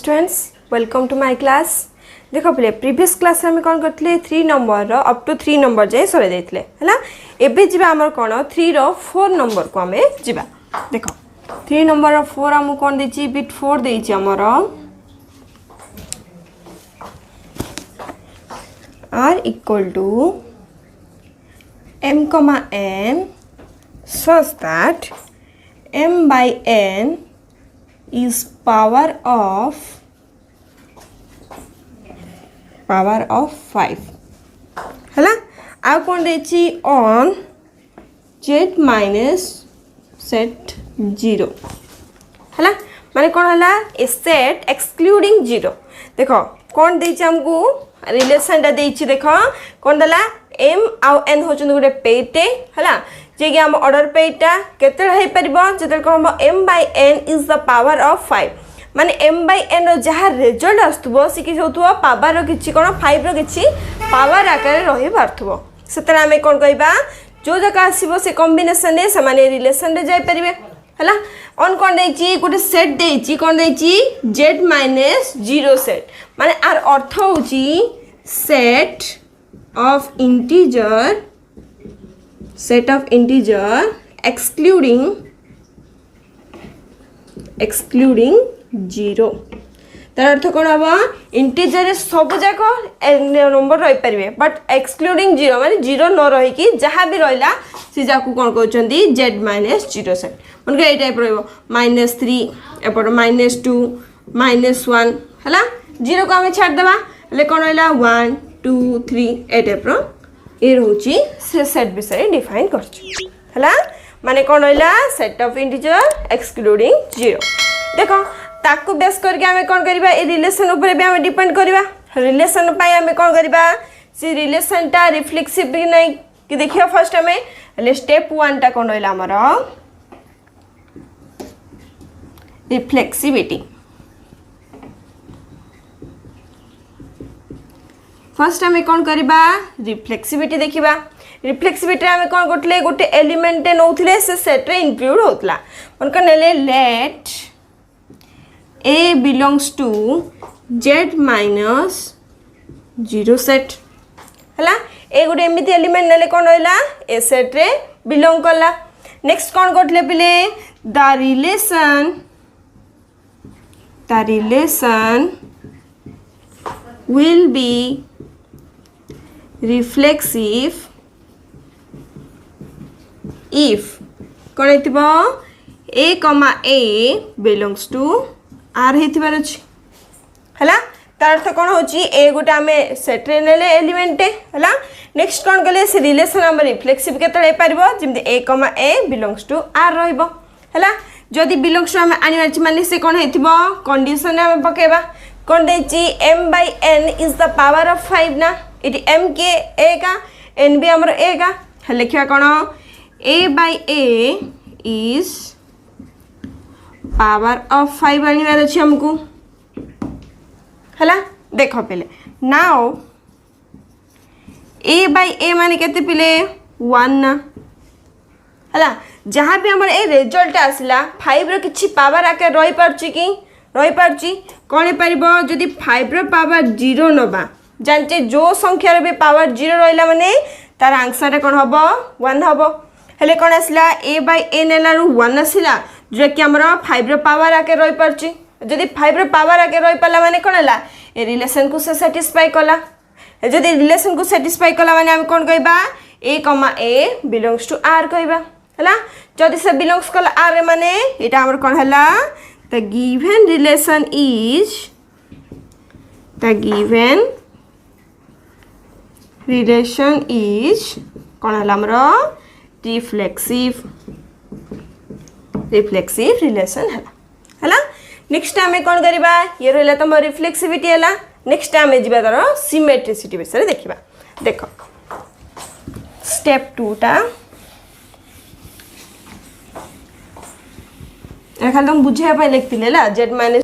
Students welcome to my class. देख पे previous class में कौन करते 3 नंबर अप टू 3 नंबर जाए सर देते है एबे जी आमर कौन 3 रो 4 नंबर को आम जा देख 3 नंबर 4 आमको कौन देती बिट 4 देती आमर r equal to m, n such that m by n is power of 5 है आ कौन देती on z minus set 0 है माने कौन है ए सेट एक्सक्लूडिंग 0 देखो कौन देती हमको रिलेशन देती देख कौन देला m आउ n होचन गोटे पेटे है जे कि आम ऑर्डर पेटा केते रही परबो जते कौन m by n is the power of 5 माने m by n रो जहा रिजल्ट आस्तबो से कि होतबो पावर रो किछि कोन 5 रो किछि पावर आकार रही पारथबो सेतरा हमें कोन कहबा जो जका आसीबो से कॉम्बिनेशन रे समान रिलेशन रे जाय परिबे हला ऑन कोन देछि गोटे सेट देछि कोन देछि z minus 0 सेट माने आर अर्थ होछि सेट ऑफ integer excluding 0 तार अर्थ कौन हम इंटीजर सब जाक नंबर रही पारे बट एक्सक्लूडिंग 0 माने 0 न रही जहाँ भी रहा सी जाकू कौन कहते z minus 0 सेट मन के टाइप -3 एपट -2 -1 है 0 को आम छाड़देवा हेल्ले कौन रहा 1 2 3 ए टाइप ये रोची से सेट विषय डिफाइन कर माने कौन रहा सेट ऑफ इंटीजर एक्सक्लूडिंग 0 देखो ताकू बेस करके आमे कौन करिबा ए रिलेशन ऊपर भी आमे डिपेंड करिबा रिलेशन पाई आमे कौन करिबा से रिलेशन टा रिफ्लेक्सिव भी नहीं कि देखियो फर्स्ट हमें ले स्टेप 1 टा कौन रहला हमरो रिफ्लेक्सिविटी फर्स्ट हमें कौन करिबा रिफ्लेक्सिविटी देखिबा रिफ्लेक्सिविटी हमें कौन गोटले गोटे एलिमेंट नौथिले से सेट रे इंक्लूड होतला उनका नेले late a belongs to z minus 0 set हला ए गोटे एमिति एलिमेंट नेले कौन रहला ए सेट रे बिलोंग करला नेक्स्ट कौन गोटले पिले the relation will be reflexive if कौन हेतिबो a, a belongs to r हेतिबार अछि हला तार अर्थ कौन होची ए गोटे आमे सेट रे नेले एलिमेंट हला नेक्स्ट कौन गले से रिलेशन हम रिफ्लेक्सिव केते हे परबो जेमते a, a belongs to r रहइबो हला जदी belongs to हम आनि अछि माने से कौन हेतिबो कंडीशन हम पकेबा कौन देची m by n is the power of 5 ना इति m के a का n भी हमर a का लिखिया कौन a by a is power of 5 आनिवार अछि हमको हला देखो पहले नाउ a by a माने केते पिले 1 ना हला जहाँ भी हमर ए रिजल्ट आसला 5 रो किछि पावर आके रही परछि कि रही परछि कौन पारिबो जदि 5 रो पावर 0 नबा जानचे जो संख्या रे भी पावर 0 रहिला माने तार आंसर कोन हबो 1 हबो हेले कोन आसला a by a नेला रु 1 आसला जो कि हमरो 5 रो पावर आके रही परछि जदि 5 रो पावर आके रही पला माने कोन हला ए रिलेशन को से सैटिस्फाई कला जदि रिलेशन को सैटिस्फाई कला माने हम कोन कहबा a, a belongs to r कहबा हला जदि से बिलोंग्स कला r माने एटा हमर कोन हला the given relation is कौन है हमरो रिफ्लेक्सिव रिलेशन है नेक्स्ट हमें कौन करिबा ये रहला तम रिफ्लेक्सिविटी हला नेक्स्ट हमें जिबा तार सिमेट्रिसिटी विषय देखिबा देखो स्टेप 2 टा खाली तुम बुझे पाई लिखते ला z माइनस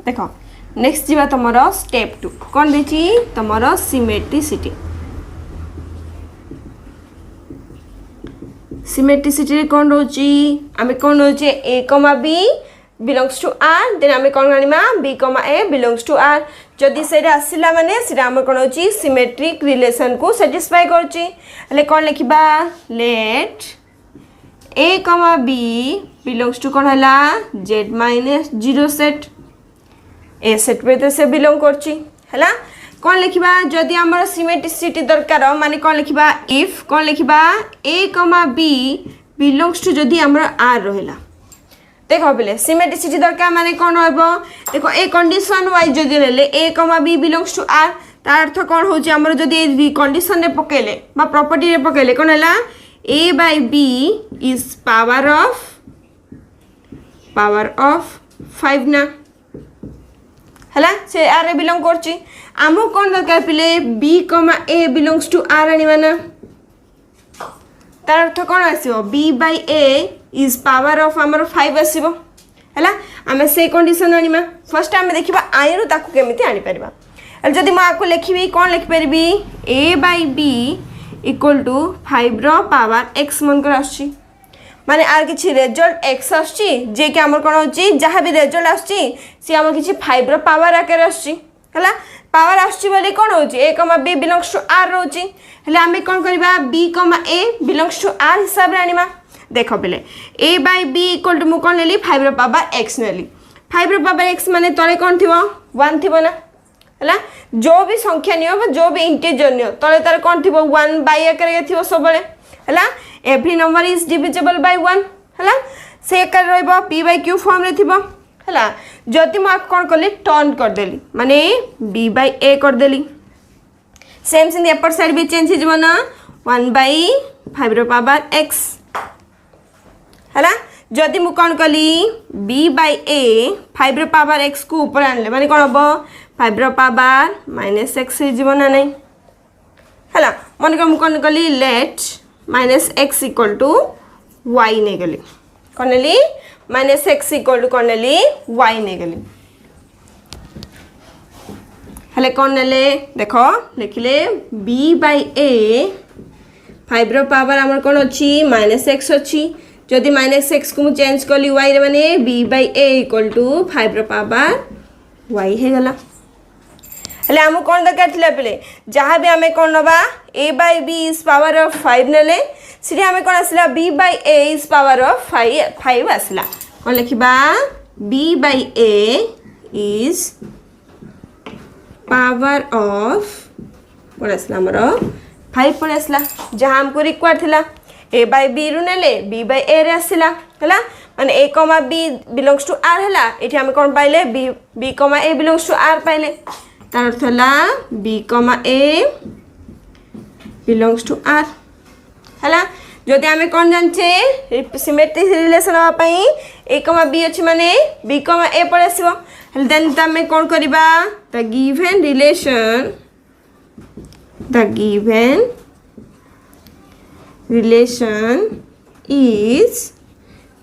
देखो नेक्स्ट जीवा तुमरो स्टेप 2 कौन देची तुमरो सिमेट्रिसिटी सिमेट्रिसिटी कौन रोची आमे कौन रोचे a, b belongs to R then आम कौन आनिमा B comma A belongs to are जदि से आसला माने से आम कौन होची सिमेट्रिक रिलेशन को सेटिस्फाई करची हेले कौन लिखिबा late A comma B belongs to कौन हला जेड माइनस जीरो सेट ए सेट पे तो से बिलोंग करची हला कौन लिखिबा जदि आमर सिमेट्रिसिटी दरकार माने कौन लिखिबा इफ कौन लिखिबा ए कमा बी बिलोंग्स टू जदि आमर आर रहिला देखो बोले सिमेट्रिसिटी दरकार माने कौन होबो देखो ए कंडीशन वाइज जदि लेले ए comma B belongs to are तार अर्थ कौन होची आमर जदि ए कंडीशन रे पकेले बा प्रॉपर्टी रे पकेले कौन हला A by B is power of 5 ना हला से आर रे बिलोंग करची आमो कौन दरकार पिले B comma A belongs to R आनिबा ना तार अर्थ कौन आसीबो B by A is power of आमर 5 आसीबो हला आमे से कंडीशन आनिमा फर्स्ट आमे देखिबा आई रु ताकू केमिति आनी परबा जदि म आको लिखिबी कौन लिख परबी a by b equal to 5 रो पावर x मन कर आछी माने आर किछि रिजल्ट x आछी जे कि आमर कोन होची जहा भी रिजल्ट आछी सी आमर किछि 5 रो पावर आकर आछी हला पावर आछी बोले कोन होची a b belongs to r होची हला आमे कोन करबा b a belongs to r हिसाब रे आनिमा देखो बेले a by b equal to मु कोन लेली 5 रो पावर x नेली 5 रो पावर x माने तळे कोन थिबो 1 थिबो ना हला जो भी संख्या नियो जो भी इंटीजर नियो तळे तार कोन थिबो 1 बाय आकर थिबो सबले हला every number is divisible bye 1 हला से कर रहइबो p बाय q फॉर्म रे थिबो हला जति म कोन करली टर्न कर देली माने b बाय a कर देली सेम सिंग अपर साइड भी चेंज हिजबो ना 1 बाय 5 रो पावर x हला जदि मु कोन कली b बाय a 5 रो पावर x को ऊपर आनले माने कोन हबो 5 रो पावर माइनस x हिजबो ना नहीं हला मन को मु कोन कली let minus x equal to y ने गली कोन ली माइनस x इक्वल टू कोन ली y ने गली हले कोन ले देखो लिखले b बाय a 5 रो पावर हमर कोन अछि माइनस x अछि जदि माइनस x को मु चेंज करली y रे माने b by a equal to 5 रो पावर y हे गला हले हम कोन दरकार थिला पले जहा भी हमें कोन नबा a by b is power of 5 नेले सिरी हमें कोन आसला b by a is power of 5 आसला कोन लिखिबा b by a is power of कोन आसला हमरो 5 कोन आसला जहा हमको रिक्वायर थिला a बाय b रु नेले b बाय a रे आसला हला माने a b belongs to r हला एठी हमें कोन पाइले b a belongs to r पाइले तार अर्थ हला b a belongs to r हला जदि हमें कोन जानछे सिमेट्रिक रिलेशन होबा पई a b अछि माने b a पर आसीबो हल देन तमे कोन करबा the given relation is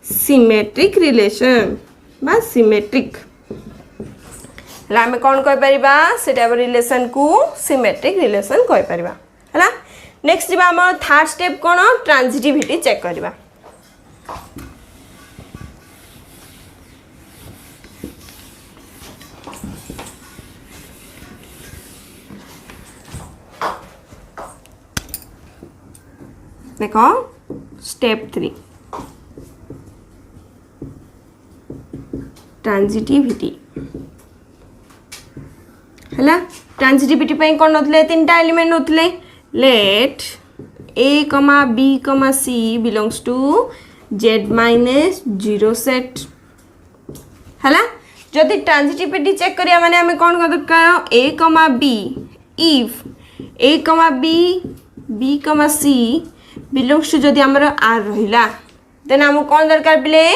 symmetric relation बा सिमेट्रिक हला हमें कौन कह परिबा सेटा रिलेशन को सिमेट्रिक रिलेशन कह परिबा हला नेक्स्ट दिबा हम थर्ड स्टेप कोन ट्रांजिटिविटी चेक करबा देखो स्टेप 3 ट्रांजिटिविटी हला ट्रांजिटिविटी पे कोन नथले तीनटा एलिमेंट नथले let a b c belongs to z minus 0 set हला जदि ट्रांजिटिविटी चेक करिया माने हमें कोन दरकार a b if a b c belongs to जदि हमर r रहिला देन हम कोन दरकार बिले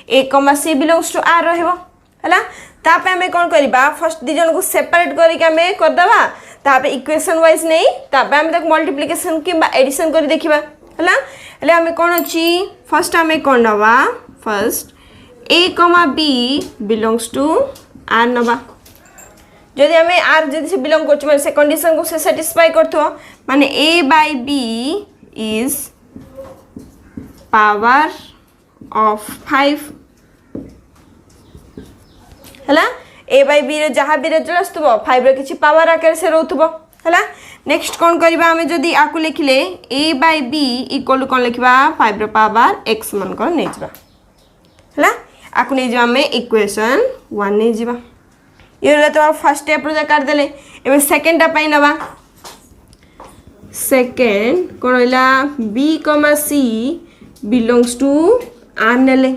a c belongs to r रहबो हला तापे हमें कोन करबा फर्स्ट दी जन को सेपरेट करी के हमें कर दबा तापे इक्वेशन वाइज नहीं तापे हम तक मल्टीप्लिकेशन किबा एडिशन करी देखिबा हला हले हमें कोन अछि फर्स्ट हमें कोन नबा first a b belongs to r नबा जदि हमें r जदि से बिलोंग करछ माने से कंडीशन को से सैटिस्फाई करथो माने a by b is power of 5 है ए बाय बी जहाँ भी रेजल्ट आसुव 5 किसी पावर आकार से रोथुब है। नेक्स्ट कौन करवा आम जदि आपको लिखिले ए बाय बी इक्वल टू कौन लिखा 5 पावर x मन कर नहीं जावा है आपको नहीं जावा आमे इक्वेशन 1 नहीं जावा ये तो फर्स्ट स्टेप रो काट देले एबे सेकंड टाइप नवा सेकंड कौन होला b, c belongs to r नेले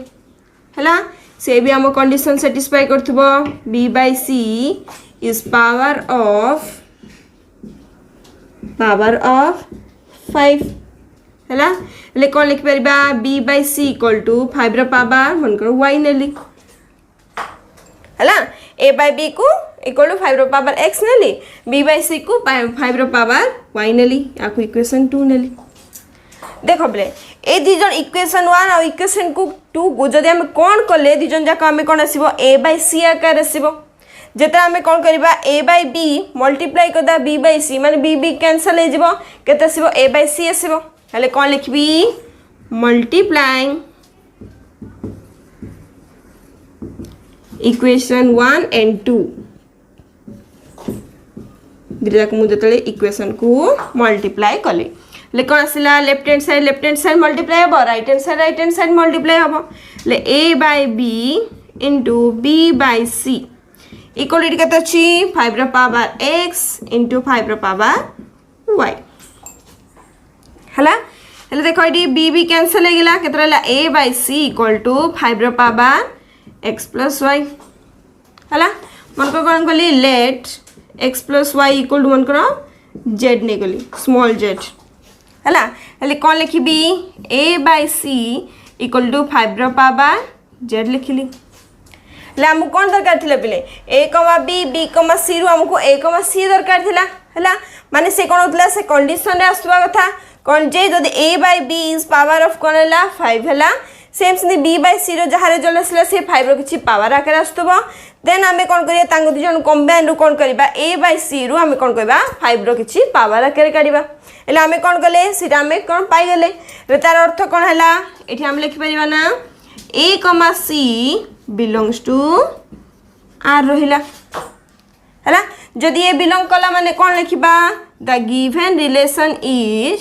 है से भी आम कंडीशन सेटिस्फाई करथबो b by c is power of 5 है कौन लिख पारिबा b by c equal to 5 रो पावर मन कर y नेली है a by b को इक्वल टू 5 रो पावर x नेली b by c को 5 रो पावर y नेली आको इक्वेशन 2 नेली देखो बोले ए दिजन इक्वेशन 1 और इक्वेशन 2 को जदि हम कौन कले दिजन जाक आमे कौन आसीबो a by c आकार आसीबो जेता आमे कौन करिबा a by b मल्टीप्लाई करदा b by c माने b कैंसिल हो जिवो केते आसीबो a by c आसीबो हले कौन लिखबी मल्टीप्लाइंग इक्वेशन 1 एंड 2 दिरा को मुजतले इक्वेशन को मल्टीप्लाई कले ले कौन आसला लेफ्ट हैंड साइड मल्टीप्लाई हम राइट हैंड साइड मल्टीप्लाई हम ले a by b into b by c equal to केते अछि 5 रो पावर x इंटू 5 रो पावर y हला हेले देखो इडी b कैंसिल हो गेला केते रहला a by c equal to 5 रो पावर x प्लस y हला मन को कौन गली let x plus y equal to मन करो z ने गली स्मॉल z है कौन लिखी a by c equal to 5 रो पावर z लिखिली आमको कौन दरकार थिला पिले a, b c रु आमको a, c दरकार थिला है माने से कौन होतला से कंडीशन रे आसुवा कथा कौन जे जदि a by b is power of कौन हैला 5 हैला सेम से b बाय c रो जहारे जल आसला से 5 रो किछि पावर आकार आस्तबो देन आमे कौन करिया तांगो दिजन कंबाइन रु कौन करबा a बाय c रु आमे कौन करबा 5 रो किछि पावर आकार काढिबा एले आमे कौन कले सिटा आमे कौन पाई गले रे तार अर्थ कौन हैला एठी हम लिखि परिबा ना a, c belongs to r रहिला हैला जदि ए बिलोंग कला माने कौन लिखिबा the given relation is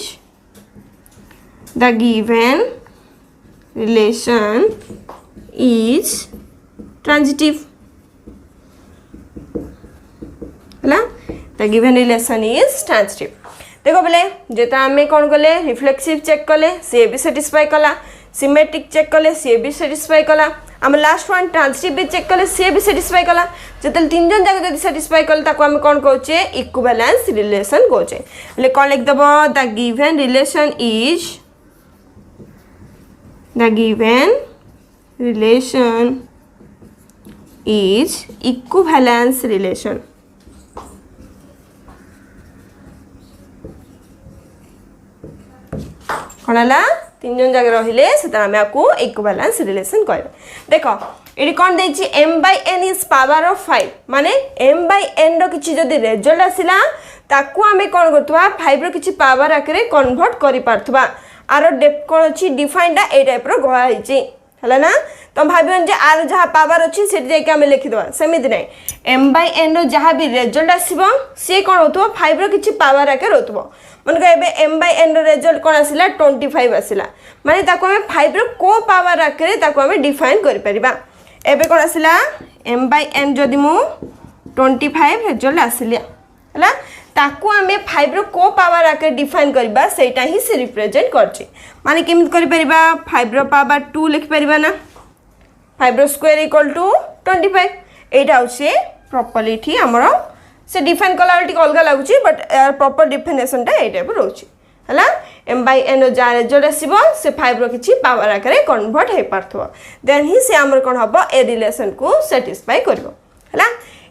transitive हैला the given relation is transitive देखो बोले जेता आमे कौन कले रिफ्लेक्सिव चेक कले से भी सेटिस्फाई कला सिमेट्रिक चेक कले से भी सेटिस्फाई कला आम लास्ट वन ट्रांजिटिव भी चेक कले से भी सेटिस्फाई कला जेते तीन जन जाक जदी सेटिस्फाई कल ताको आमे कौन कहउचे इक्विवेलेंस रिलेशन कहउचे ले कौन लिख दबो the given relation is equivalence relation कौन है तीन जन जगह रहिले से आम आपको इक्विवेलेंस रिलेशन कह देखो ये कौन देछि m by n is power of 5 माने m by n रो किछि जदि रिजल्ट आसिला ताकू आमे कौन करथुवा 5 रो किछि पावर आकरे कन्वर्ट करि पारथुवा आरो डेप कोन अछि डिफाइंड ए टाइप रो गवा हिची हला ना तुम भाबियन जे आर जहा पावर अछि सेट जे के आमे लिखि दवा समिति नै m by n रो जहा भी रिजल्ट आसीबो से कोन होतो 5 रो किछि पावर आके होतो मन को एबे m by n रो रिजल्ट कोन आसिला 25 आसिला माने ताको हमें 5 रो को पावर आके ताको हमें डिफाइन करि परिबा एबे कोन आसिला m by n जदि मु 25 रिजल्ट आसिला हला ताकू आमे 5 रो को पावर आके डिफाइन करबा सेटा ही से रिप्रेजेंट करछि माने केमित करि परिबा 5 रो पावर 2 लिख परिबा ना 5 रो स्क्वायर इक्वल टू 25 एटा होचे प्रॉपर्ली थी हमरो से डिफाइन कलालिटी अलगा लागुची बट प्रॉपर डिफिनेशन टा एटा पर रहउची हला m by n जा रिजल्ट आसीबो से 5 रो किछि पावर आके कन्वर्ट हे पारथो देन ही से हमर कोन हबो ए रिलेशन को सैटिस्फाई करबो हला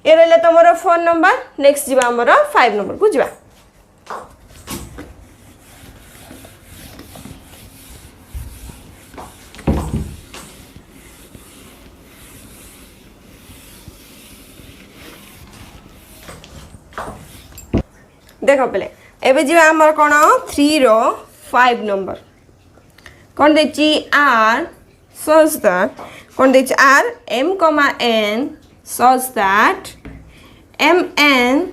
ये रहले तमरो 4 नंबर नेक्स्ट जीवा हमरो 5 नंबर को जीवा देखो पहले एबे जीवा हमर कोन 3 रो 5 नंबर कोन देछि r such that कोन देछि r m, n such that mn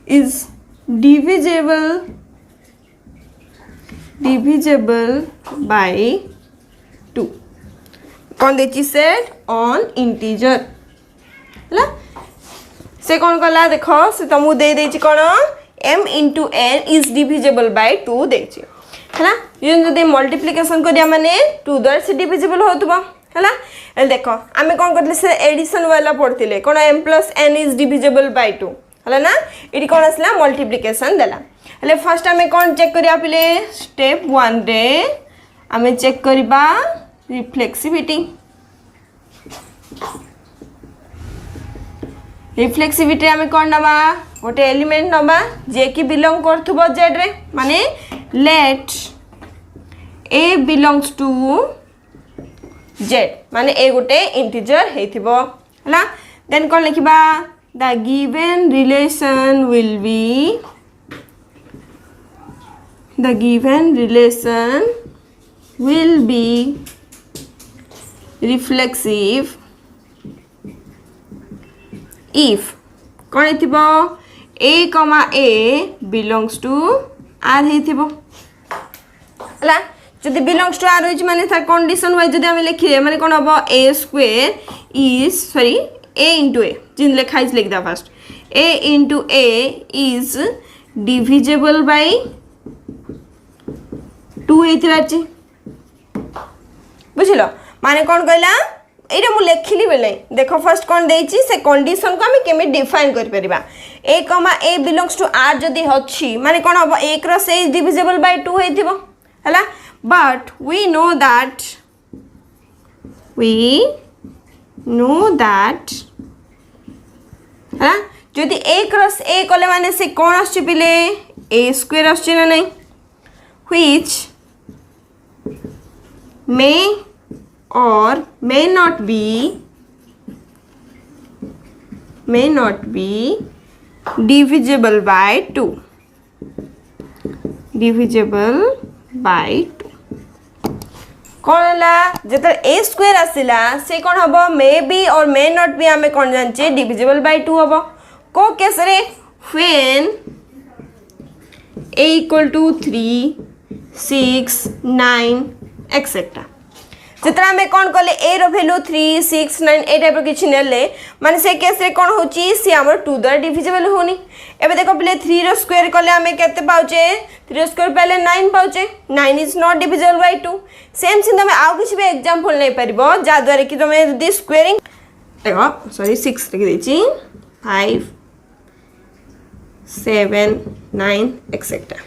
is divisible by 2 कौन देची सेट ऑन इंटीजर है से कौन कला देख से तुमको दे देची कौन m into n is divisible by 2 देची है ना ये जदि मल्टीप्लिकेशन करिया माने 2 द्वारा से डिविजिबल होतबा है ना ए देखो आमे कौन करले से एडिशन वाला पढ़तिले कौन m plus n is divisible by 2 है ना इडी कौन असला मल्टीप्लिकेशन देला हेले फर्स्ट आमे कौन चेक करिया पिले स्टेप 1 रे आमे चेक करिबा रिफ्लेक्सिविटी रिफ्लेक्सिविटी आमे कौन नबा गोटे एलिमेंट नबा जे कि बिलोंग करथुबो जेड रे माने let a belongs to z माने a गोटे इंटीजर हेथिबो हला देन कौन लिखिबा the given relation will be reflexive if कौन हेथिबो a, a belongs to r हेथिबो हला जदि belongs to r होइछ माने था कंडीशन वाइज जदि हम लिखिले माने कोन हबो a square is sorry a into a जिन लिखाइछ लिख दा first a into a is divisible by 2 हेथिबाची बुझिलो माने कौन कहला एटा मु लेखिली बेले देखो फर्स्ट कौन देछि से कंडीशन को हम केमे डिफाइन कर परिबा a, a belongs to r जदि होछि माने कौन हबो a cross a is divisible by 2 हेथिबो हला but we know that हाँ जदि a क्रॉस a कले माने से कौन आछि पिले a स्क्वायर आछि ना नहीं which may or may not be divisible by 2 कौन हला जत a स्क्वायर आसिला से कौन हबो मे be or may not B हमें कौन जानचे डिविजिबल बाय 2 हबो को केस रे when a equal to 3 6 9 etcetera जितना में कौन कले a रो वैल्यू 3 6 9 ए टाइप किछि नेले माने से केस रे कौन होची से हमर 2 द्वारा डिविजिबल होनी एबे देखो पहले 3 रो स्क्वायर कले हमें केते पाउचे 3 रो स्क्वायर पहले 9 पाउचे 9 is not divisible by 2 same सिंध में आउ किछि भी एग्जांपल नै परिबो जा द्वारा कि तुमे यदि स्क्वायरिंग देखो सॉरी 6 लिख देछि 5 7 9 एक्सेट्रा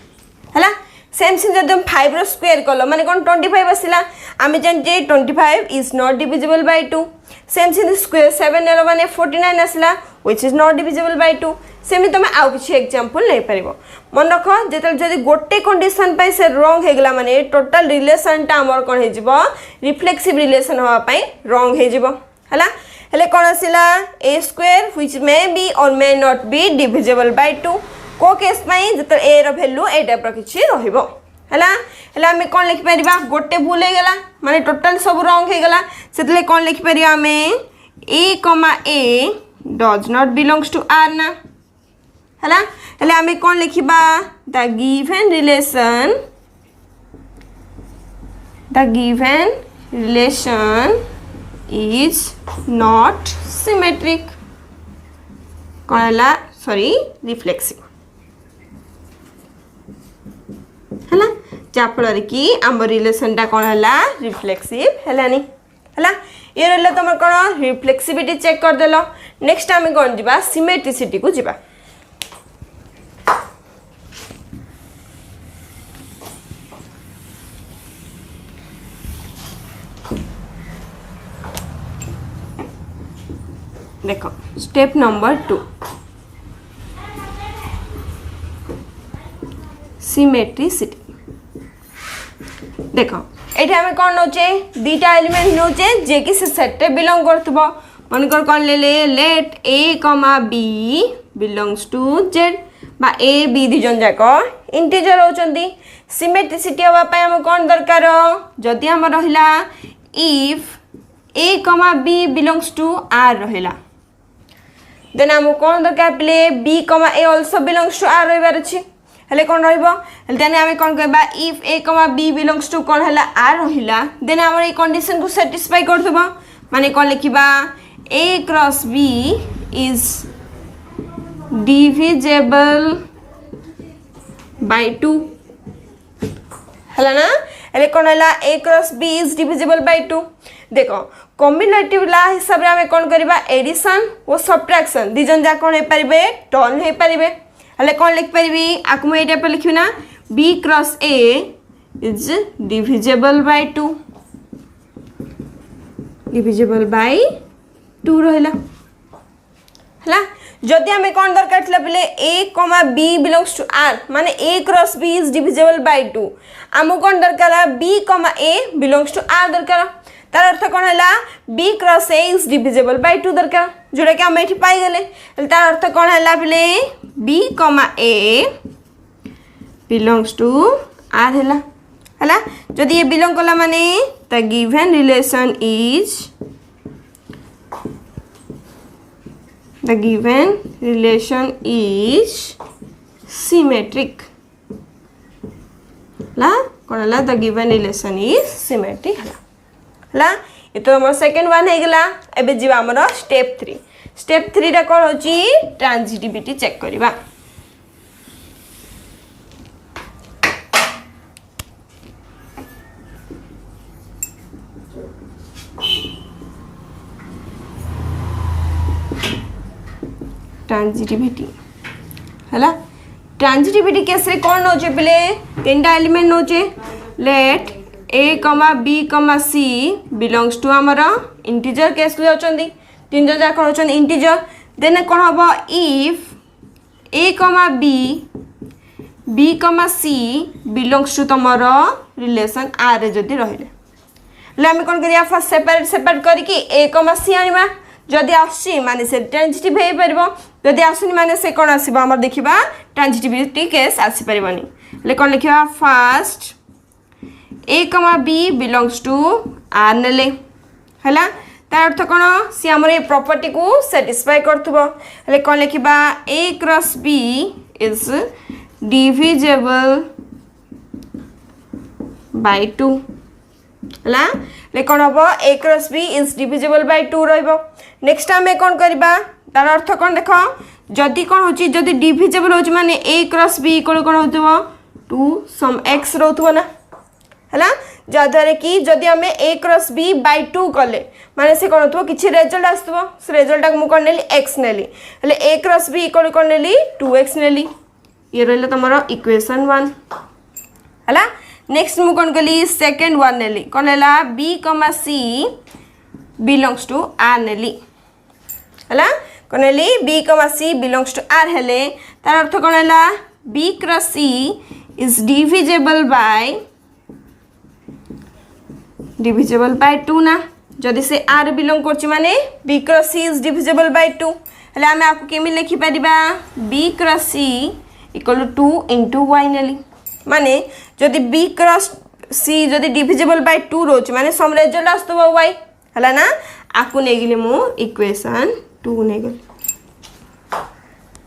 हला सेम सिंह जब 5 रो स्क्वायर कलो माने कौन 25 आसिला आमे जानजे 25 is not divisible by 2 same सिंह स्क्वायर 7 नेलो माने 49 आसिला which is not divisible by 2 same तमे आउ किछि एग्जांपल नै परिबो मन रखो जेतल जदी गोटे कंडीशन पय से रॉन्ग हे गला माने टोटल रिलेशन ता हमर कोन हे जिवो रिफ्लेक्सिव रिलेशन होवा पय रॉन्ग हे जिवो हला हेले कोन आसिला a square which may be or may not be divisible by 2 को केस पई जत a रो वैल्यू ए टाइप रो किछि रहिबो हला हला हम कोन लिख परिबा गोटे भूल हे गला माने टोटल सब रॉन्ग हे गला सेतले कोन लिख परिबा हमें a, does not belongs to r ना हला हला हम कोन लिखिबा the given relation is not symmetric कोन हला सॉरी रिफ्लेक्सिव हला जाफल कि आम रिलेशन टा कौन है रिफ्लेक्सिव है हला ये रहला तुम कौन रिफ्लेक्सिविटी चेक कर देलो नेक्स्ट आम कौन जीवा सिमेट्रिसिटी को जीवा देखो स्टेप नंबर 2 सिमेट्रिसिटी देखो एठी हमें कौन नोचे दीटा एलिमेंट नोचे जे कि से सेट रे बिलोंग करथबो मन कर कौन ले let a, b belongs to z बा a b दी जन जाको इंटीजर होचंदी सिमेट्रिसिटी होबा पय हम कौन दरकार जदी हम रहिला if a, b belongs to r रहिला देन आमको कौन दरकार पे b comma a also belongs to R रही अच्छी हेले कौन देन आम कौन कह if A comma B belongs to कौन है आर रहा देन आम ये कंडीशन को साटिस्फाई कर माने कौन लिखा a cross b is divisible by 2 है ना हेले कौन है a cross b is divisible by 2 देखो कम्युनिटिव ला हिसाब से आम कौन करवा एडिशन और सब्ट्रैक्शन दी जन जा कौन हो पारे टर्न हो पारे हेले कौन लिखिपारि आपको मुझे टाइप लिखी ना b cross a is divisible by 2 divisible by 2 रहा है जदि आम कौन दरकार थी बोले ए comma B belongs to R माने a cross b is divisible by 2 आमको कौन दरकार B comma A belongs to are दरकार तार अर्थ कौन है b cross a is divisible by 2 दरकार जोटा कि आम ये पाईगले तार अर्थ कौन है बोले B comma A belongs to R है जदि ये बिलोंग कला माने the given relation is symmetric ला कौन है the given relation is symmetric है ये तो हमारा सेकेंड वन है गला एबे जीवा हमर स्टेप 3 रा कौन होची ट्रांजिटिविटी चेक करबा ट्रांजिटिविटी है ट्रांजिटिविटी केस रे कौन नोचे पहले 3टा element नोचे late A comma b comma c belongs to आमर इंटीजर केस को जाउछंदी 3 जन जाक होछन इंटीजर देन कौन हबो if A comma b comma c belongs to तमर रिलेशन आर रे जदी रहिले ले हम कौन करिया फर्स्ट सेपरेट करके ए कमा सी आनिबा जदि आसी माने से ट्रांजिटिव हो पारिबो जदि आसुनी माने से कौन आसीबो हमर देखिबा ट्रांजिटिविटी केस आसी परिबनी ले कौन लिखिबा first A comma B belongs to are नेले हला तार अर्थ कौन सी हमर ए प्रॉपर्टी को सैटिस्फाई करथबो ले कौन लिखिबा a cross b is divisible by 2 हला ले कौन हम a cross b is divisible by 2 रहिबो नेक्स्ट आम कौन करबा तार अर्थ कौन देख जदि कौन होची जदि डिविजिबल होची माने ए क्रॉस बी इक्वल कौन होतबो 2 सम x रहतबो ना हला जद्वारा कि जदि आम ए क्रॉस बी बाय 2 कले माने से कौन होतबो किछि रिजल्ट आसतबो से रिजल्ट को मु कौन नेली x नेली हले ए क्रॉस बी इक्वल कौन नेली 2x नेली ये रहले तमरो इक्वेशन 1 हला नेक्स्ट मु कौन कली सेकंड वन नेली कौन है b comma c belongs to R नेली है कौन नेली B comma c belongs to are हेले तार अर्थ कौन है b cross c is divisible by 2 ना जदि से आर बिलोंग करछि माने b cross c is divisible by 2 हेले आमे आपको केमि लिखि परिबा b cross c equal to 2 into y नेली माने जदि बी क्रॉस सी जदि डिविजिबल बाय 2 रोच माने सम रिजल्ट आस्तबो y हला ना आपको नै गेले मु इक्वेशन 2 नै गेल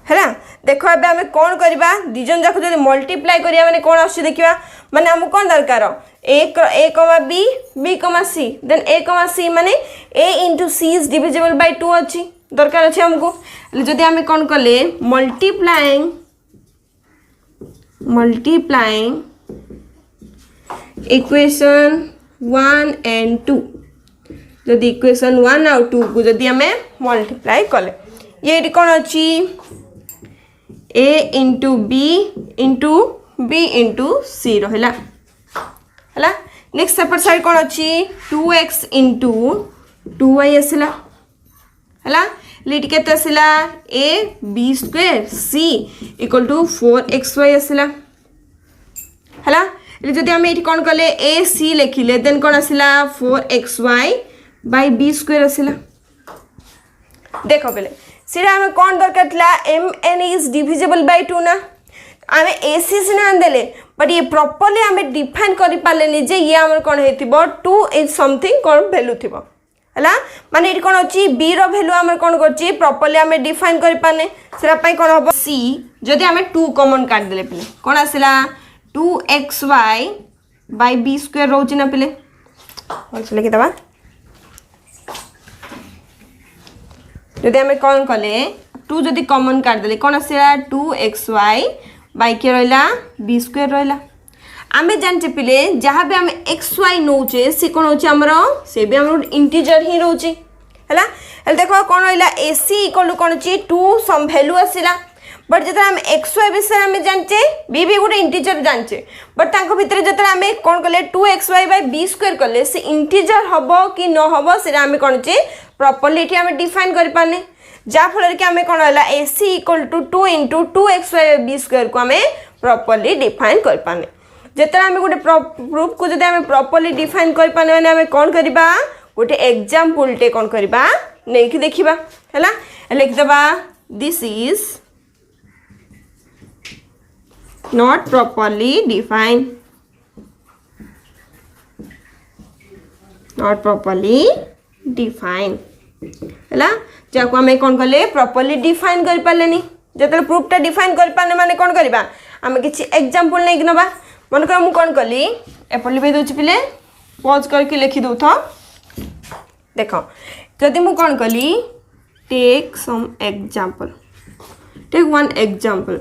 हला देखो अब हमें कौन करबा दिजन जाक जदि मल्टीप्लाई करिया माने कोन आसी देखिबा माने हम कोन दरकार ए कमा बी कमा सी देन ए कमा सी माने a into c is divisible by 2 अछि दरकार अछि हमको जदि हमें कौन करले मल्टीप्लाइंग इक्वेशन 1 एंड 2 जदि इक्वेशन 1 और 2 को जदि हमें मल्टीप्लाई कले ये कौन अच्छी a इंटू बी इंटू सी रहा है नेक्स्ट सेपरेट साइड कौन अच्छी 2x इंटू 2y आसला है लिट के आसला a b square c equal to 4xy आसला है जदि आम ये कौन कले a c लिखिले देन कौन आसला 4xy बाय b स्क्वायर आसला देखो पहले सीधा हमें कौन दरकार था mn इज डिविजिबल बाय 2 ना आम ac सिना देले बट ये प्रॉपर्ली आम डिफाइन कर पारे जे ये आम कौन हो 2 इज समथिंग कौन वैल्यू थी है माने ये कौन अच्छी बी रैल्यू आम कौन कर प्रॉपर्ली आम डिफाइन करें से कौन हम सी जदि आम 2 कॉमन काटदे पे कौन आसला 2xy बाय बी स्क्वायर रोचे ना पे लिखिदबा जदि आम कौन कले 2 जदि कॉमन काटदे कौन आसला 2xy बाय के रहा बी स्क्वायर रहा आम जानचे पिले जहाँ भी आम एक्स वाई नौचे सी कौन हो आमर से भी आम इंटीजर ही रोचे है देख कौन रहा ए सी इक्वल टू कौन अच्छी 2 सम भैल्यू आसला बट जो आम एक्स वाई विषय आम जानचे बी भी गोटे इंटीजर जानचे बट भितर जो आम कौन कले 2xy बाय बी स्क्वायर कले से इंटीजर हम कि न हम से आम कौन चे प्रॉपर्ली ये आम डिफाइन करें जहाँफल कि आम कौन है a c equal to 2 into 2xy b square को आम प्रॉपर्ली डिफाइन करें जिते आम गोटे प्रूफ को जब आम प्रॉपर्ली डिफाइन करें आम कौन करवा गोटे एग्जाम्पल टे कौन करवा नहीं देखा है लिखिदबा this is not properly define not properly define है जहाँ आम कौन कले प्रॉपर्ली डिफाइन कर पारे जो प्रूफटा डिफाइन कर पारे माने कौन करवा आम किसी एग्जाम्पल नहीं नवा मन कर मुझे कौन कली एपट लिखे दूसरी पिले पज करके लिखि दौ देख जदि मुझे कौन कली take some example take one example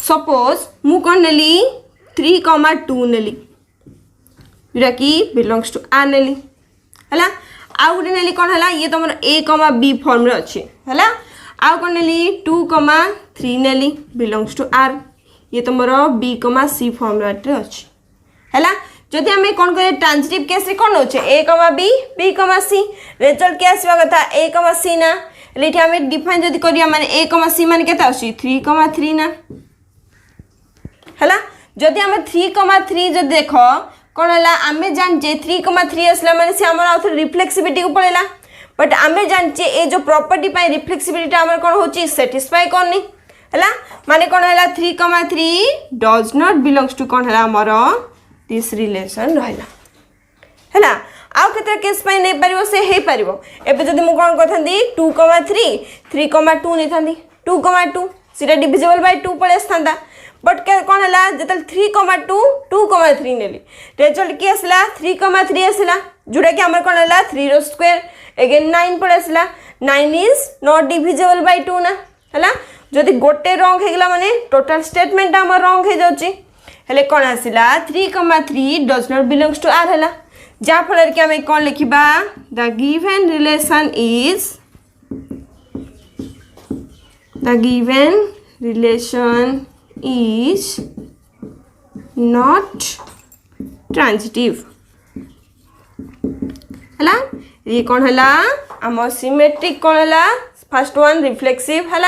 suppose मु कौन नेली 3,2 नेली जोटा कि बिलोंग्स टू आर नेली है आउ गोटे नेली कौन है ये तुम ए कमा बी फॉर्म अच्छी है आउ कौन नेली 2,3 नेली बिलोंग्स टू आर ये तुम बी कमा सी फॉर्म अच्छी है जदि आम कौन करें ट्रांजिटिव केस कौन नौचे ए कमा बी कमा सी रिजल्ट क्या आसवा कथा ए कमा सी ना ये आम डिफाइन जदि करिया माने ए कमा सी मान केते आसी 3,3 ना है जदि आम 3,3 जब देख कौन है आम जानचे 3,3 आसला माने से आम आउ रिफ्लेक्सिविटी को पड़ेगा बट आम जानचे ये जो प्रॉपर्टी पाई रिफ्लेक्सिविटी आम कौन हो सेटिस्फाई करनी है माने कौन है 3,3 डज नॉट बिलोंग्स टू कौन है आमर दिस रिलेशन रहा है आउ केते केस पाई नहीं पारिबो से हे पारिबो एबे जदि मु कोन करथांदी 2,3 3,2 नहीं थांदी 2,2 सीटा डिविजिबल बाय 2 पड़े आसथांदा बट क्या कौन है जब 3,2 2,3 नेली रिजल्ट की आसला 3,3 आसला जोटा कि आमर कौन है 3 रो स्क्वायर अगेन 9 पड़े आसला 9 इज नॉट डिविजिबल बाय 2 ना है जदि गोटे रंग होगला माने टोटल स्टेटमेंट आमर रंग हो जाउची हेले कौन आसला 3,3 does not belongs to R है जहाँफल कि आम कौन लिखा the given relation is not transitive है ये कौन है आम सिमेट्रिक कौन है फर्स्ट वन रिफ्लेक्सिव है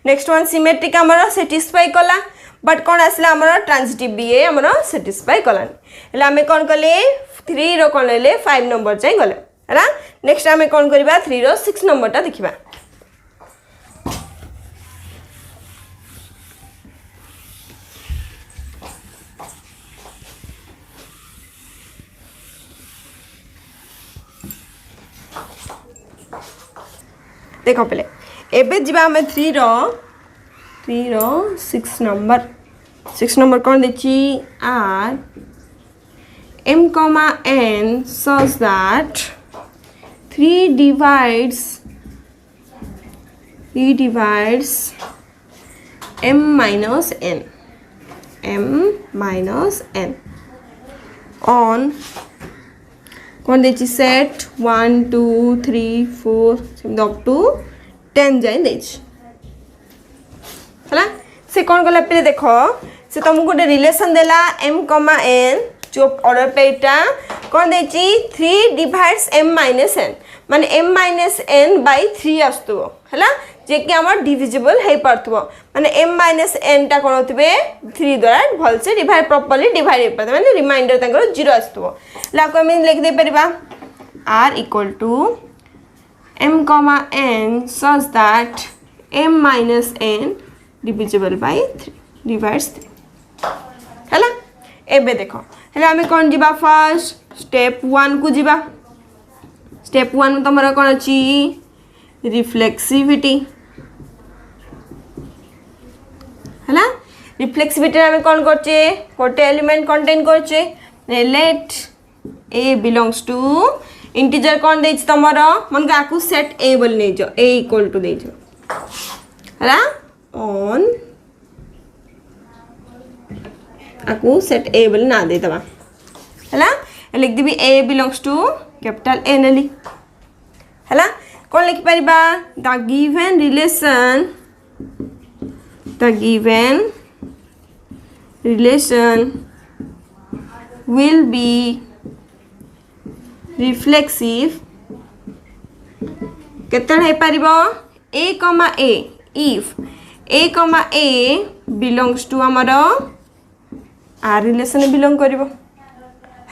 नेक्स्ट वन सिमेट्रिक आमर सेटिस्फाई कला बट कौन आसला आमर ट्रांजिटिव भी ये आमर सेटिस्फाई कलानी आम कौन कले 3 रो कौन ले 5 नंबर जाए गले है नेक्स्ट आम कौन करवा 3 रो 6 नंबरटा देखा देख पे एबे जीवा आम 3 रो 6 नंबर कौन देखी are m comma n such that 3 divides m minus n on कौन देखी सेट 1 2 3 4 अप टू 10 जाए है से कौन कला पे देख से तुमको गोटे रिलेशन देला m comma n जो ऑर्डर पे इटा कौन देखी 3 डिवाइड्स m माइनस n माने m माइनस n बाय 3 आसुव है जे कि आम डिविजिबल हो पार्थो माने m माइनस n टा कौन होते 3 द्वारा भल से डिवाइड प्रॉपर्ली डिवाइड हो पाते माने रिमाइंडर तंकर 0 आसुव लाको हम लिख दे परिबा r equal to m comma n such that m minus n divisible by 3 divides 3 है एबे देखो हेले आमे कोन जीवा फर्स्ट स्टेप 1 को जीवा स्टेप 1 में तमरा कोन अछि रिफ्लेक्सिविटी हला रिफ्लेक्सिविटी आमे कोन करचे कोटे एलिमेंट कंटेन करचे let a belongs to integer कोन देछ तमरा मन का आकु सेट ए बोल नै जो ए इक्वल टू दे जो हला ऑन आकु सेट ए बोल ना दे तबा हला लिख दिबी a belongs to capital A नेली हला कोन लिख परिबा the given relation will be reflexive केतन है परिबो a comma a if a comma a belongs to हमरो r रिलेशन बिलोंग करिवो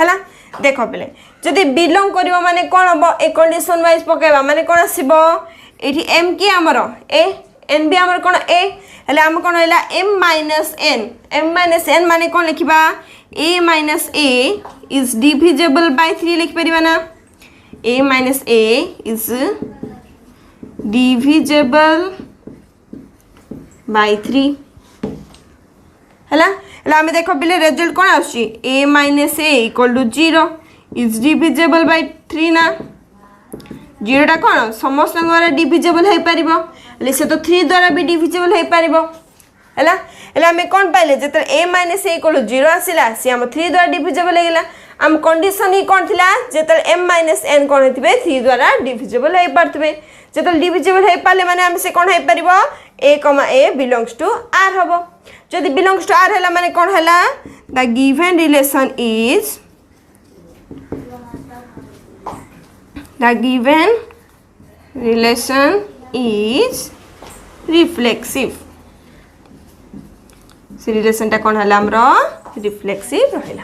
हला देखो पले जदि बिलोंग करिवो माने कोन हबो ए कंडीशन वाइज पकेबा माने कोन आसीबो एठी m की हमरो a n भी हमर कोन a हले हम कोन हैला m minus n माने कोन लिखिबा a minus a is divisible by 3 लिख परिबा ना a minus a is divisible by 3 हला हला हम देखो बिले रिजल्ट कोन आछि a minus a equal to 0 is divisible by 3 ना 0 टा कोन समस्त द्वारा डिविजिबल हे परिबो ले से तो 3 द्वारा भी डिविजिबल हे परिबो हला हला हम कोन पाइले जत a minus a equal to 0 आसिला से हम 3 द्वारा डिविजिबल हे गेला हम कंडीशन ही कोन थिला जत m minus n कोन हेतिबे 3 द्वारा डिविजिबल हे परतबे जत डिविजिबल हे पाले माने हम से कोन हे परिबो a a belongs to r हबो जदि belongs to r हला माने कोन हला the given relation is reflexive से रिलेशन टा कोन हला हमरो रिफ्लेक्सिव रहला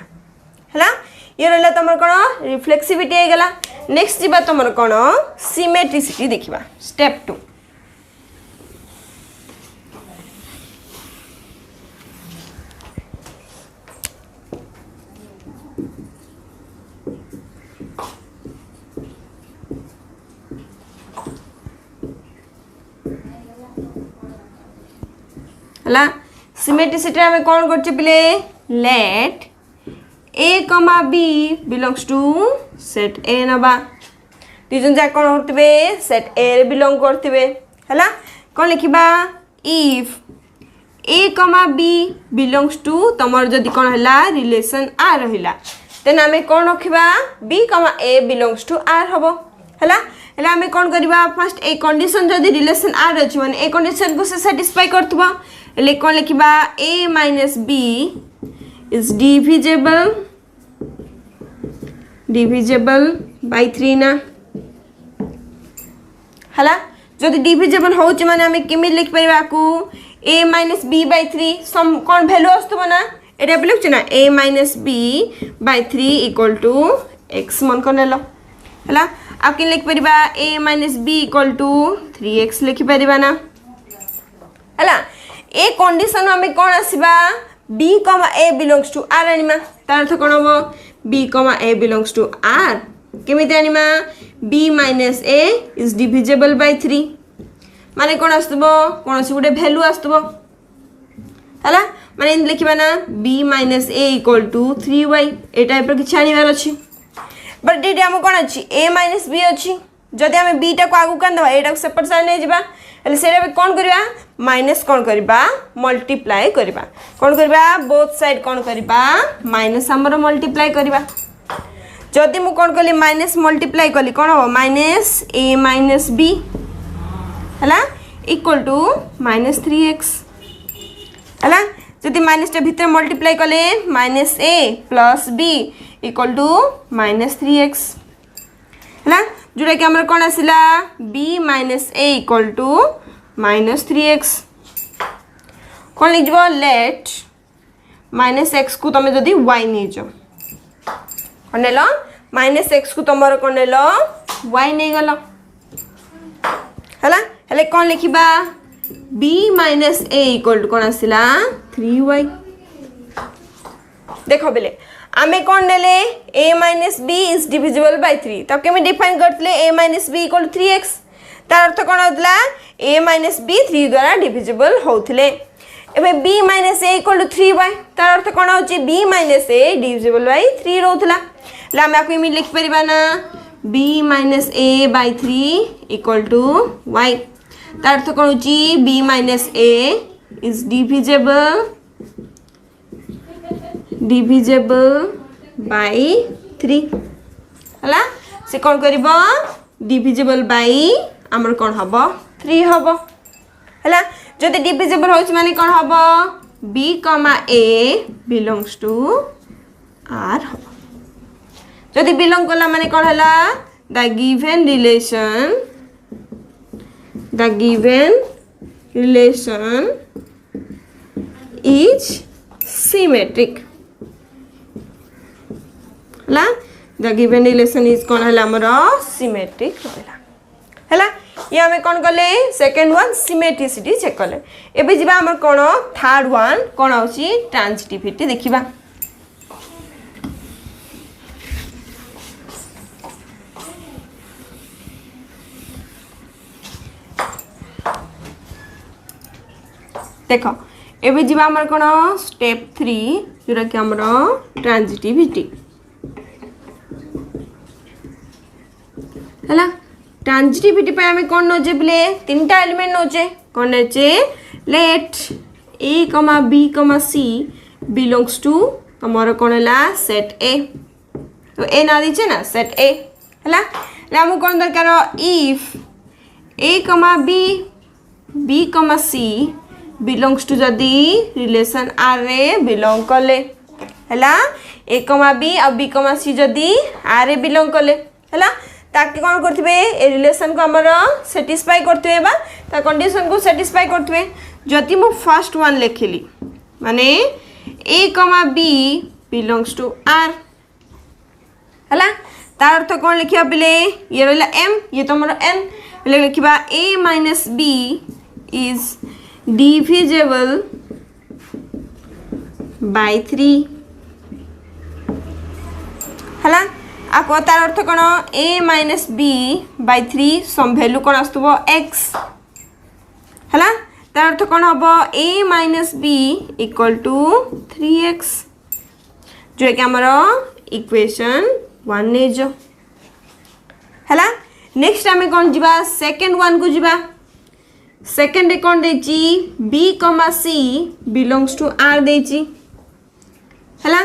हला ये रहला तमर कोन रिफ्लेक्सिविटी हे गेला नेक्स्ट जीवा तमर कोन सिमेट्रिसिटी देखिबा स्टेप 2 हला सिमेट्रिसिटी में कौन करछि पिले late a comma b belongs to set a नबा तीजन जा कोन होतबे सेट a रे बिलोंग करथिबे हला कोन लिखिबा if a comma b belongs to तमर जदी कोन हला रिलेशन r रहिला तेन हमें कोन रखिबा b comma a belongs to r हबो हला हला हमें कोन करबा फर्स्ट ए कंडीशन जदी रिलेशन r अछि माने ए कंडीशन को से सैटिस्फाई करथबा ले कोन लिखिबा a minus b is divisible by 3 ना हला जदी डिविजिबल होउछ माने हमें किमि लिख परिबा को a minus b by 3 some कोन वैल्यू आस्तबो ना एटा लिखछ ना a minus b by 3 equal to x मन कोन लेलो हला आप किन लिख परिबा a minus b equal to 3x लिखि परिबा ना हला ए कंडीशन हमें कोन आसीबा b a belongs to r आनिमा तार अर्थ कोन हो b a belongs to r केमिति आनिमा b minus a is divisible by 3 माने कोन आस्तबो कोनसी गुटे वैल्यू आस्तबो हला माने इन लिखिबा ना b minus a equal to 3y ए टाइप रो किछ आनिबार अछि बट डिटे हम कोन अछि a minus b अछि जदि हम b टा को आगु कान दबा एटा को सेपरेट साइड ले जिबा एले सेरा कोन करबा माइनस कोन करबा मल्टीप्लाई करबा कोन करबा बोथ साइड कोन करबा माइनस हमर मल्टीप्लाई करबा जदि मु कोन कली माइनस मल्टीप्लाई कली कोन हो माइनस a minus b हला इक्वल टू माइनस 3x हला जदि माइनस टा भीतर मल्टीप्लाई कले minus a plus b equal to minus 3x हला जोड़ा कि हमर कोन आसिला b minus a equal to minus 3x कोन लिखबो लेट minus x को तमे जदी y नै जो कोनेलो minus x को तमर कोनेलो y नै गलो हला हले कोन लिखिबा b minus a equal to cone आसिला 3y देखो बेले आमे कौन नेले a minus b is divisible by 3 तब केमे डिफाइन करतले a minus b equal to 3x तार अर्थ कोन होतला a माइनस बी 3 द्वारा डिविजिबल होतले एबे b minus a equal to 3y तार अर्थ कोन होची b minus a divisible by 3 रहतला ला हम आको इमे लिख परिबा ना b minus a by 3 equal to y तार अर्थ कोन होची b minus a is divisible by 3 हला से कौन करिबो divisible by हमर कौन हबो 3 हबो हला जदि divisible होछ माने कौन हबो b, a belongs to r हबो जदि belong कला माने कौन हला the given relation is symmetric हला the given relation is कौन हला हमरा symmetric रहला हला ये हमें कौन कले सेकंड वन सिमेट्रिसिटी चेक कले एबे जिबा हमर कोन थर्ड वन कोन होची ट्रांजिटिविटी देखिबा देखो एबे जिबा हमर कोन स्टेप 3 जोरा कि हमर ट्रांजिटिविटी हला ट्रांजिटिविटी पे हमें कौन नोचे बोले तीनटा एलिमेंट नोचे कौन नोचे let a, b, c belongs to तमरो कौन हला सेट a तो a ना दीचे ना सेट a हला ला हम कौन दरकार if a, b, c belongs to जदी रिलेशन r रे बिलोंग करले हला a, b और b, c जदी r रे बिलोंग करले हला ताकि कौन करथिबे ए रिलेशन को हमर सैटिस्फाई करथिबे बा ता कंडीशन को सैटिस्फाई करथिबे जति मो फर्स्ट वन लिखली माने a, b belongs to r हला तार अर्थ कौन लिखिया बिले ये रहला m ये तो हमर n लिखिबा a minus b is divisible by 3 हला आपको तार अर्थ कौन a minus b by 3 some value कौन आस्तुबो x हला तार अर्थ कौन हबो a minus b equal to 3x जो कि हमरो इक्वेशन 1 ने जो हला नेक्स्ट हमें कौन जीवा सेकंड वन को जीवा सेकंड कौन देची b, c belongs to r देची हला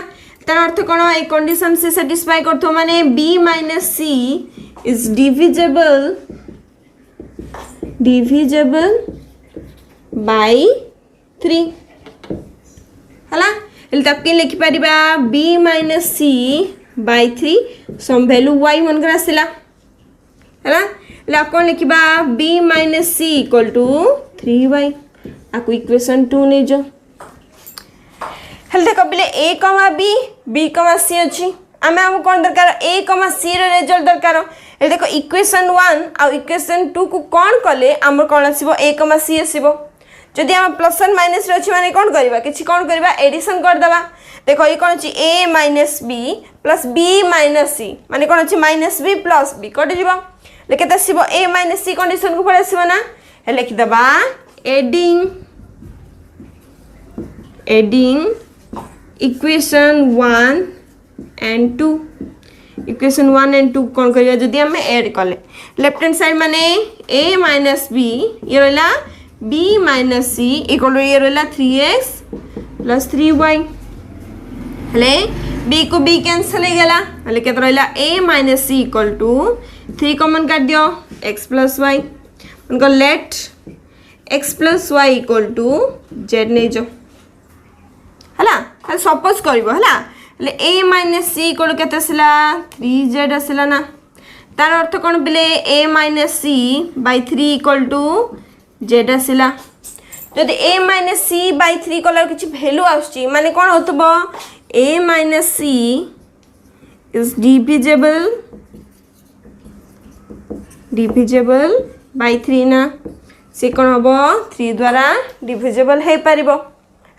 तार अर्थ कौन ए कंडीशन से सैटिस्फाई करथो माने b minus c is divisible by 3 हला एल तक के लिखि परिबा b minus c by 3 some value y मन कर आसिला हला ला कौन लिखिबा b minus c equal to 3y आकु इक्वेशन 2 ने जो हल देखो बिले a, b, c अछि आमे हम कोन दरकार a, c रे रिजल्ट दरकार ए देखो इक्वेशन 1 आ इक्वेशन 2 को कोन कले हमर कोन आसीबो a, c आसीबो जदि हम प्लस एंड माइनस रे अछि माने कोन करबा किछि कोन करबा एडिशन कर देबा देखो ये कोन अछि a minus b plus b minus c माने कोन अछि minus b plus b cut जिवो लेके त आसीबो a माइनस c कंडीशन को पड़े आसीबो ना हे लिख देबा adding equation 1 and 2 equation 1 and 2 कौन करिया जदि हम ऐड करले लेफ्ट हैंड साइड माने a माइनस b ये रहला b माइनस c इक्वल ये रहला 3x प्लस 3y हले b को b कैंसिल हो गेला हले केत रहला a minus c equal to 3 common काट दियो x प्लस y उनको let x plus y equal to z नै जो हला हल सपोज करबो हला ले a माइनस c इक्वल केते आसिला 3z आसिला ना तार अर्थ कोन बिले a minus c by 3 equal to z आसिला जदि a माइनस c बाय 3 कलर किछि वैल्यू आछि माने कोन होतबो a minus c is divisible by 3 ना से कोन हबो 3 द्वारा डिविजिबल हे परिबो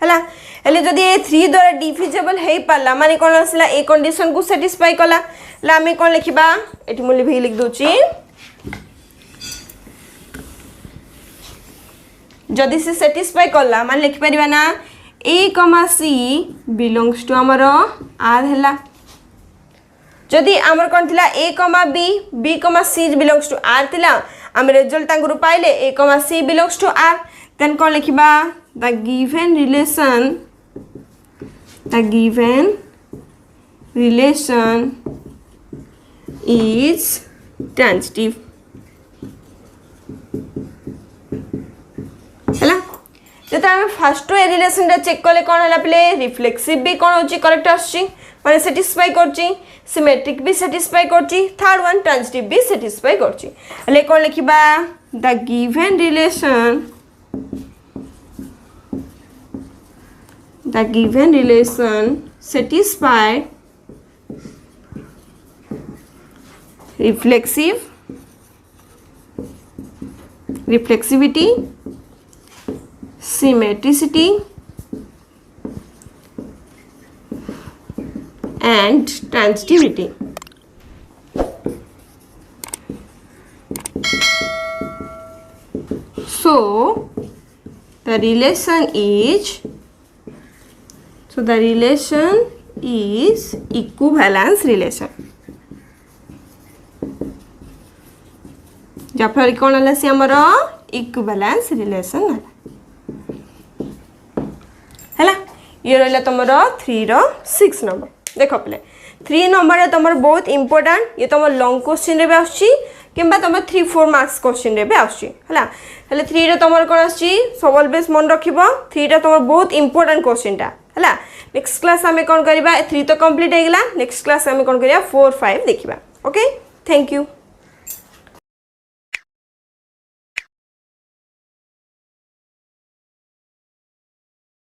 हला हेले जदि ए 3 द्वारा डिविजिबल हे पाला माने कोन आसला ए कंडीशन को सैटिस्फाई कला ला आमे कोन लिखिबा एठी मु लिख दोची जदि से सैटिस्फाई कला माने लिखि परिबा ना a, c बिलोंग्स टू हमर r हला जदि आमर कोन थिला a, b, c belongs to r थिला हम रिजल्ट तांगरु पाइले a, c belongs to r then कोन लिखिबा the given relation is transitive हला जता हम फर्स्ट ए रिलेशन रे चेक करले कोन हला प्ले रिफ्लेक्सिव भी कोन होची करेक्ट आछी माने सैटिस्फाई करची सिमेट्रिक भी सैटिस्फाई करची थर्ड वन ट्रांजिटिव भी सैटिस्फाई करची हले कोन लिखिबा the given relation satisfy reflexivity, symmetricity and transitivity. So the relation is equivalence relation. जाफर कौन है से हमर इक्विवेलेंस रिलेशन है ये रहा तुम 3 रो 6 नंबर देख पे 3 नंबर तुम बहुत इंपोर्टेंट ये तुम लॉन्ग क्वेश्चन रे भी आछी किंबा तुम 3-4 मार्क्स क्वेश्चन रे भी आछी हला हले 3 रे तुम कोन आछी सब ऑलवेज मन रखिबो 3 रे तुम बहुत इंपोर्टेंट क्वेश्चन टा हला नेक्स्ट क्लास हमें कोन करबा 3 तो कंप्लीट हे गेला नेक्स्ट क्लास हमें कोन करिया 4-5 देखिबा ओके थैंक यू।